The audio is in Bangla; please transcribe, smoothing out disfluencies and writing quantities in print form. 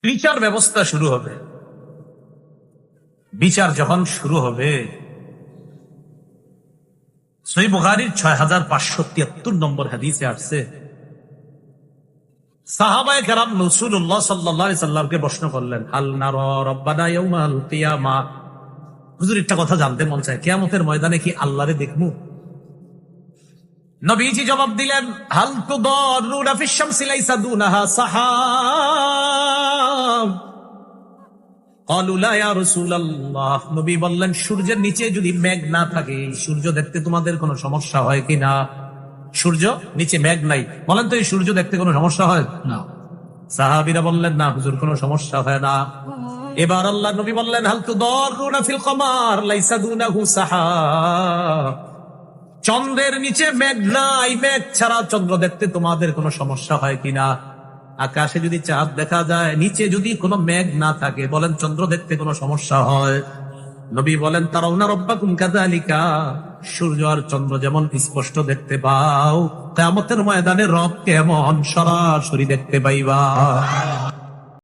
বিচার ব্যবস্থা শুরু হবে। বিচার যখন শুরু হবে, সহিহ বুখারীর 6573 নম্বর হাদিসে আসছে, সাহাবায়ে কেরাম রাসূলুল্লাহ সাল্লাল্লাহু আলাইহি সাল্লামকে প্রশ্ন করলেন, হাল নারা রাব্বানা ইয়াউমাল কিয়ামা, হুজুর একটা কথা জানতে মন চায়, কিয়ামতের ময়দানে কি আল্লাহরে দেখমু? নবীজি জবাব দিলেন, হাল তুদারুনা ফিশ শামসি লাইসা দুনাহা সাহাব। ক্বালু লা ইয়া রাসূলুল্লাহ, নবী বললেন, সূর্যের নিচে যদি মেঘ না থাকে, সূর্য দেখতে তোমাদের কোনো সমস্যা হয় কিনা? সূর্য নিচে মেঘ নাই, বলেন তো এই সূর্য দেখতে কোনো সমস্যা হয় না? সাহাবীরা বললেন, না হুজুর, কোনো সমস্যা হয় না। এবার আল্লাহ নবী বললেন, হাল তুদারুনা ফিল কমার লাইসা দুনাহু সাহাব, চন্দ্রের নিচে মেঘ নাই, মেঘ ছাড়া চন্দ্র দেখতে তোমাদের কোনো সমস্যা হয় কিনা? আকাশে যদি চাঁদ দেখা যায়, নিচে যদি কোনো মেঘ না থাকে, বলেন চন্দ্র দেখতে কোনো সমস্যা হয়? নবী বলেন, তারাউনা রাব্বাকুম কাযালিকা, সূর্য আর চন্দ্র যেমন স্পষ্ট দেখতে পাও, কিয়ামতের ময়দানে রব কেমন সরাসরি দেখতে পাইবা।